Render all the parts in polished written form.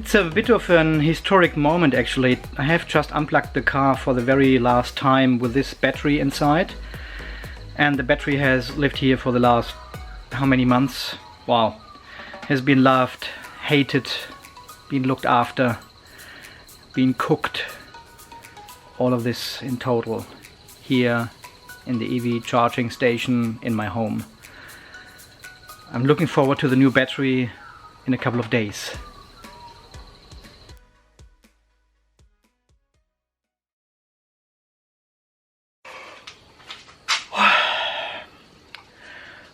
It's a bit of an historic moment actually. I have just unplugged the car for the very last time with this battery inside. And the battery has lived here for the last how many months? Wow. Has been loved, hated, been looked after, been cooked. All of this in total here in the EV charging station in my home. I'm looking forward to the new battery in a couple of days.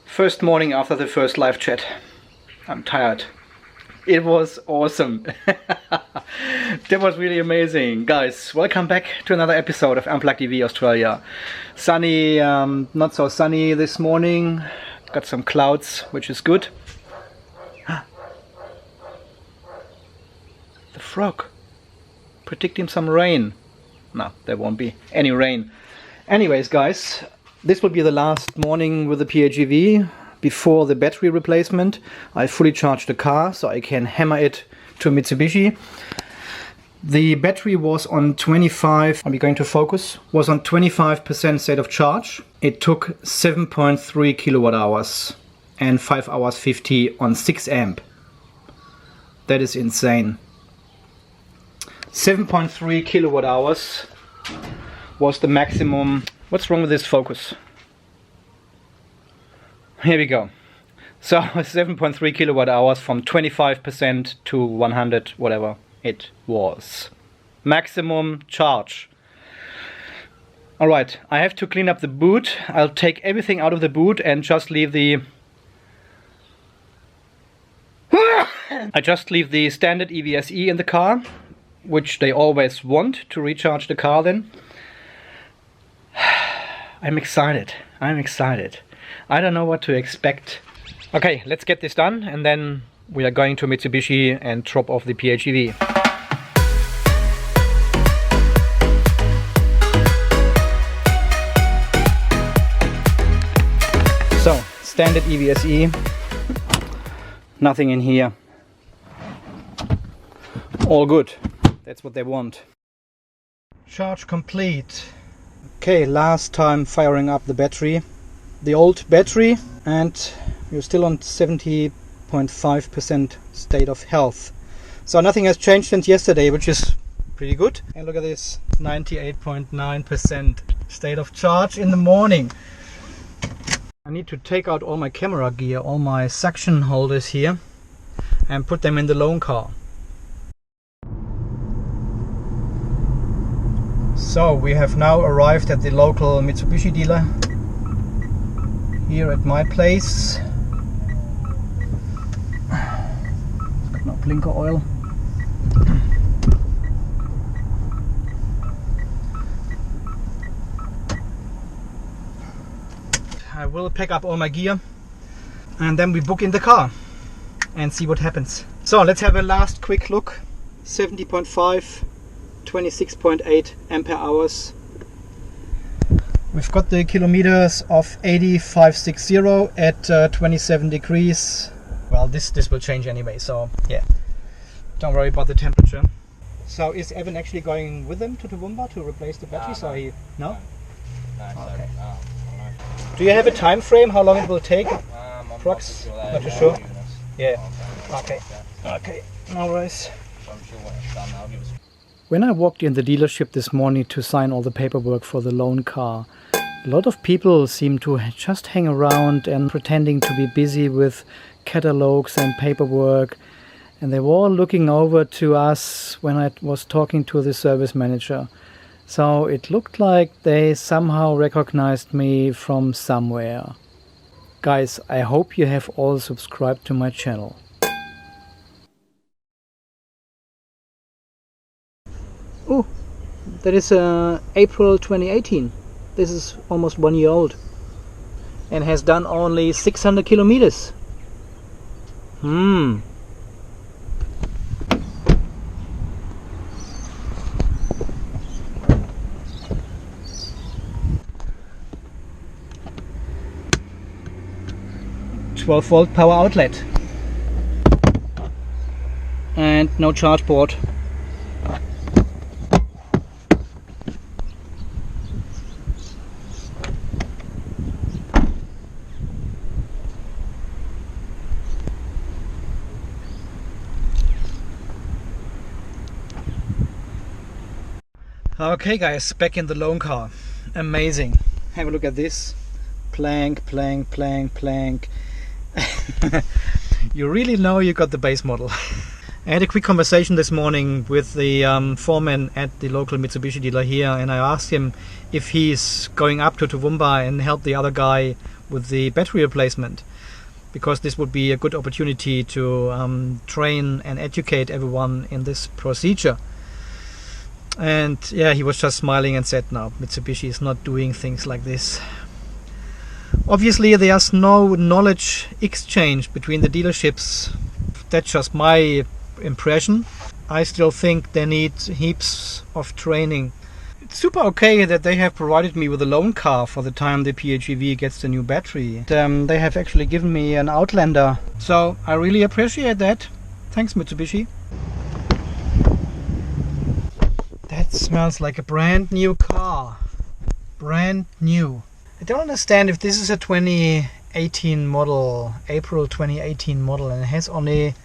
First morning after the first live chat. I'm tired. It was awesome. That was really amazing. Guys, welcome back to another episode of Unplugged EV Australia. Sunny, not so sunny this morning. Got some clouds, which is good. The frog. Predicting some rain. No, there won't be any rain. Anyways, guys, this will be the last morning with the PHEV before the battery replacement. I fully charged the car so I can hammer it to Mitsubishi. The battery was on 25, are we going to focus? Was on 25% state of charge. It took 7.3 kilowatt hours and 5 hours 50 on 6 amp. That is insane. 7.3 kilowatt hours was the maximum. What's wrong with this focus? Here we go. So 7.3 kilowatt hours from 25% to 100, whatever it was. Maximum charge. Alright, I have to clean up the boot. I'll take everything out of the boot and just leave the... I just leave the standard EVSE in the car, which they always want to recharge the car then. I'm excited. I'm excited. I don't know what to expect. Okay, let's get this done and then we are going to Mitsubishi and drop off the PHEV. So, standard EVSE. Nothing in here. All good. That's what they want. Charge complete. Okay, last time firing up the battery. The old battery, and we're still on 70.5% state of health. So nothing has changed since yesterday, which is pretty good. And look at this, 98.9% state of charge in the morning. I need to take out all my camera gear, all my suction holders here, and put them in the loan car. So we have now arrived at the local Mitsubishi dealer here at my place. Got no blinker oil. I will pack up all my gear and then we book in the car and see what happens. So let's have a last quick look. 70.5, 26.8 ampere hours. We've got the kilometers of 8560 at 27 degrees. Well, this will change anyway, so yeah, don't worry about the temperature. So is Evan actually going with them to Toowoomba to replace the battery? So he no? Okay. Do you have a time frame how long it will take? Approx? Not too sure. Yeah. Okay. Okay. No worries. When I walked in the dealership this morning to sign all the paperwork for the loan car, a lot of people seem to just hang around and pretending to be busy with catalogs and paperwork, and they were all looking over to us when I was talking to the service manager. So it looked like they somehow recognized me from somewhere. Guys, I hope you have all subscribed to my channel. Oh, that is April 2018. This is almost 1 year old and has done only 600 kilometers. 12-volt power outlet. And and no charge port. Okay guys, back in the loan car. Amazing. Have a look at this. Plank, plank, plank, plank. You really know you got the base model. I had a quick conversation this morning with the foreman at the local Mitsubishi dealer here, and I asked him if he's going up to Toowoomba and help the other guy with the battery replacement, because this would be a good opportunity to train and educate everyone in this procedure. And yeah, he was just smiling and said, no, Mitsubishi is not doing things like this. Obviously there's no knowledge exchange between the dealerships. That's just my impression. I still think they need heaps of training. It's super okay that they have provided me with a loan car for the time the PHEV gets the new battery. They have actually given me an Outlander, so I really appreciate that. Thanks Mitsubishi. That smells like a brand new car. Brand new. I don't understand if this is a 2018 model, April 2018 model, and it has only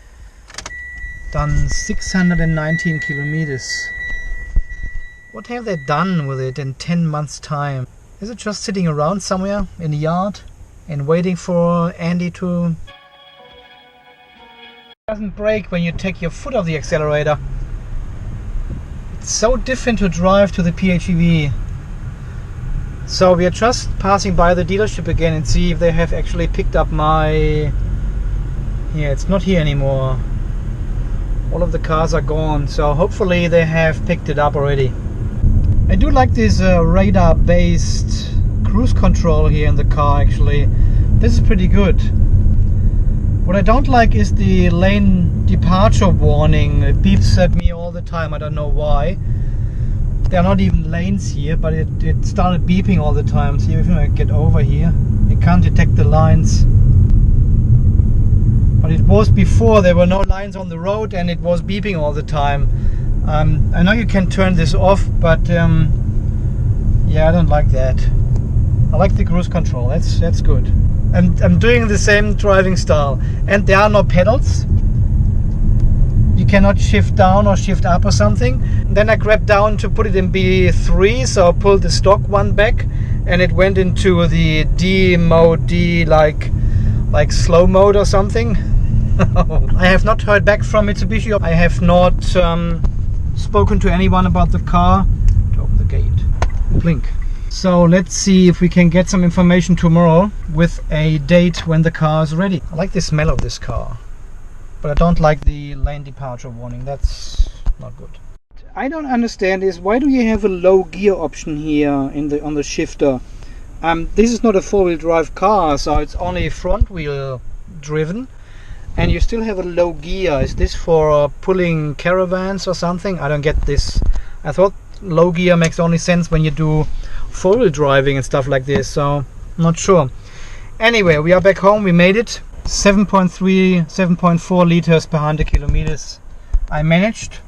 done 619 kilometers. What have they done with it in 10 months time? Is it just sitting around somewhere in the yard and waiting for Andy to... It doesn't brake when you take your foot off the accelerator. It's so different to drive to the PHEV. So we are just passing by the dealership again and see if they have actually picked up my... Yeah, it's not here anymore. All of the cars are gone, so hopefully they have picked it up already. I do like this radar based cruise control here in the car actually. This is pretty good. What I don't like is the lane departure warning. It beeps at me all the time, I don't know why. There are not even lanes here, but it started beeping all the time. See if I get over here. It can't detect the lines. But it was before, there were no lines on the road and it was beeping all the time. I know you can turn this off, but yeah, I don't like that. I like the cruise control, that's good. I'm doing the same driving style, and there are no pedals. You cannot shift down or shift up or something. Then I grabbed down to put it in B3, so I pulled the stock one back and it went into the D mode, D like slow mode or something. I have not heard back from Mitsubishi. I have not spoken to anyone about the car. To open the gate. Blink. So let's see if we can get some information tomorrow with a date when the car is ready. I like the smell of this car, but I don't like the lane departure warning. That's not good. I don't understand is why do you have a low gear option here on the shifter? This is not a four-wheel drive car, so it's only front wheel driven, and you still have a low gear. Is this for pulling caravans or something? I don't get this. I thought low gear makes only sense when you do four-wheel driving and stuff like this, so not sure. Anyway, we are back home. We made it. 7.3, 7.4 liters per 100 kilometers. I managed.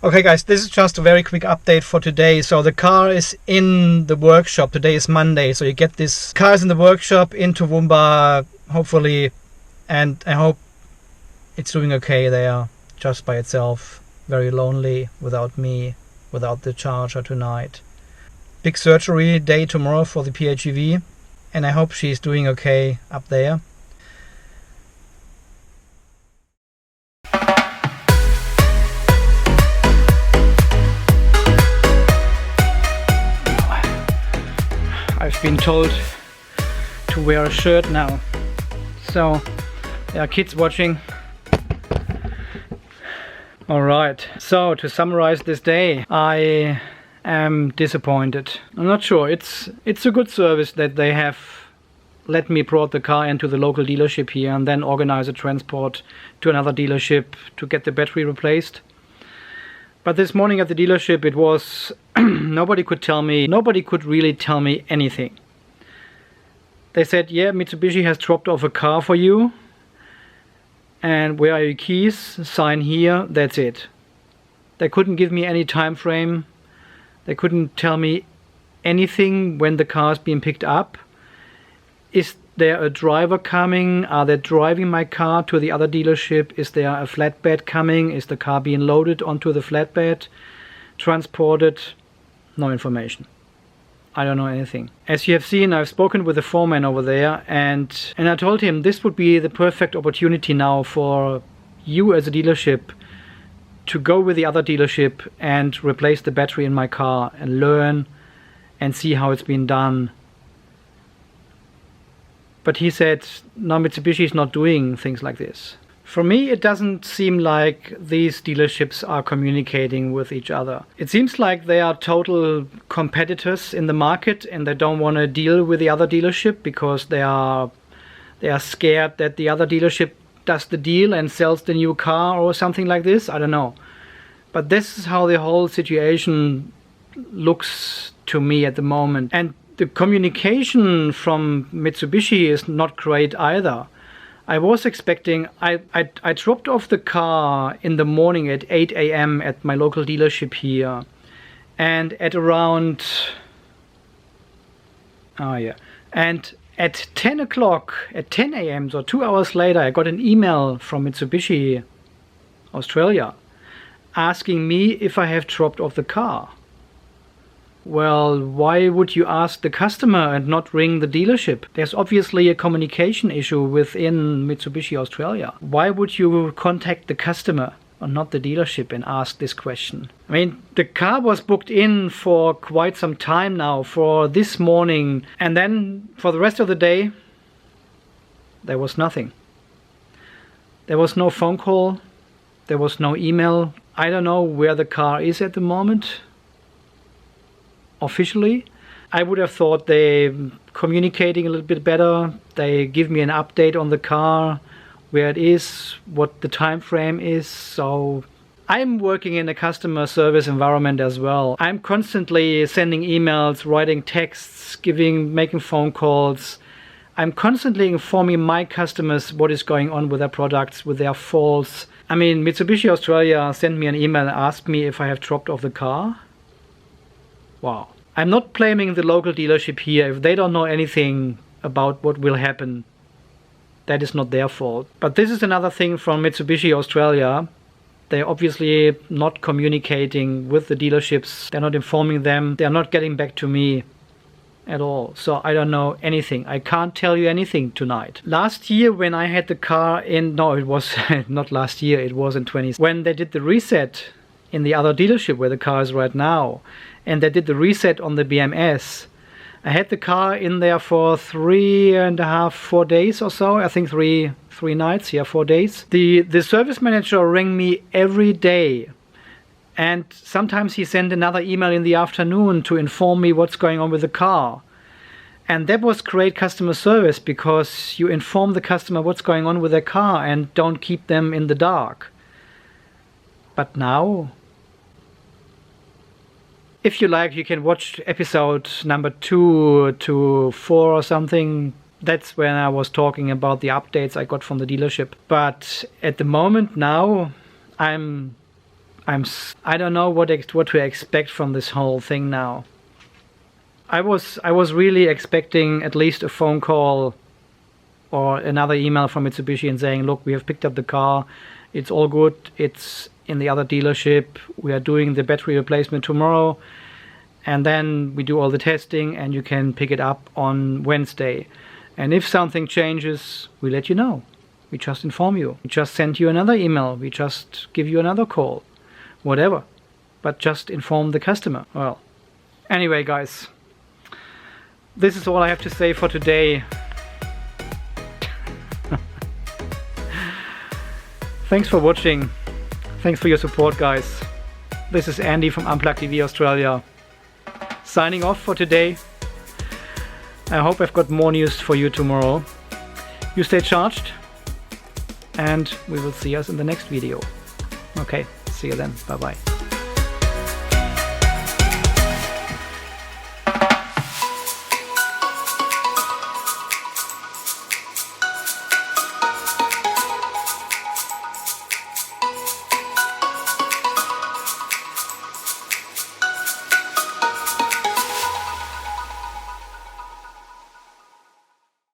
Okay guys, this is just a very quick update for today. So the car is in the workshop. Today is Monday, so you get this car is in the workshop in Toowoomba, hopefully, and I hope it's doing okay there, just by itself. Very lonely without me, without the charger tonight. Big surgery day tomorrow for the PHEV, and I hope she's doing okay up there. I've been told to wear a shirt now, so there are kids watching. Alright, so to summarize this day, I am disappointed. I'm not sure, it's a good service that they have let me brought the car into the local dealership here and then organize a transport to another dealership to get the battery replaced. But this morning at the dealership it was nobody could really tell me anything. They said, yeah, Mitsubishi has dropped off a car for you and where are your keys? Sign here, that's it. They couldn't give me any time frame. They couldn't tell me anything when the car is being picked up. Is there a driver coming? Are they driving my car to the other dealership? Is there a flatbed coming? Is the car being loaded onto the flatbed, transported? No information. I don't know anything. As you have seen, I've spoken with the foreman over there, and I told him this would be the perfect opportunity now for you as a dealership to go with the other dealership and replace the battery in my car and learn and see how it's been done. But he said, no, Mitsubishi is not doing things like this. For me, it doesn't seem like these dealerships are communicating with each other. It seems like they are total competitors in the market, and they don't want to deal with the other dealership because they are scared that the other dealership does the deal and sells the new car or something like this. I don't know. But this is how the whole situation looks to me at the moment. And the communication from Mitsubishi is not great either. I was expecting, I dropped off the car in the morning at 8 AM at my local dealership here. And at around, and at 10 o'clock, at 10 AM, so 2 hours later, I got an email from Mitsubishi Australia asking me if I have dropped off the car. Well, why would you ask the customer and not ring the dealership? There's obviously a communication issue within Mitsubishi Australia. Why would you contact the customer or not the dealership and ask this question? I mean, the car was booked in for quite some time now, for this morning, and then for the rest of the day, there was nothing. There was no phone call, there was no email. I don't know where the car is at the moment. Officially, I would have thought they communicating a little bit better. They give me an update on the car, where it is, what the time frame is. So I'm working in a customer service environment as well. I'm constantly sending emails, writing texts, making phone calls. I'm constantly informing my customers what is going on with their products, with their faults. I mean, Mitsubishi Australia sent me an email and asked me if I have dropped off the car. Wow. I'm not blaming the local dealership here. If they don't know anything about what will happen, that is not their fault. But this is another thing from Mitsubishi Australia. They're obviously not communicating with the dealerships. They're not informing them. They're not getting back to me at all. So I don't know anything. I can't tell you anything tonight. Last year when I had the car in, no, it was not last year, it was in 20, when they did the reset in the other dealership where the car is right now, and they did the reset on the BMS. I had the car in there for 3.5, 4 days or so. I think three nights, 4 days. The service manager rang me every day, and sometimes he sent another email in the afternoon to inform me what's going on with the car. And that was great customer service, because you inform the customer what's going on with their car and don't keep them in the dark. But now, if you like, you can watch episode number 2 to 4 or something. That's when I was talking about the updates I got from the dealership. But at the moment now, I don't know what to expect from this whole thing now. I was really expecting at least a phone call or another email from Mitsubishi and saying, look, we have picked up the car, it's all good, it's in the other dealership, we are doing the battery replacement tomorrow, and then we do all the testing and you can pick it up on Wednesday. And if something changes, we let you know. We just inform you. We just send you another email. We just give you another call. Whatever. But just inform the customer. Well, anyway, guys, this is all I have to say for today. Thanks for watching. Thanks for your support, guys. This is Andy from Unplugged EV Australia, signing off for today. I hope I've got more news for you tomorrow. You stay charged, and we will see us in the next video. Okay, see you then. Bye bye.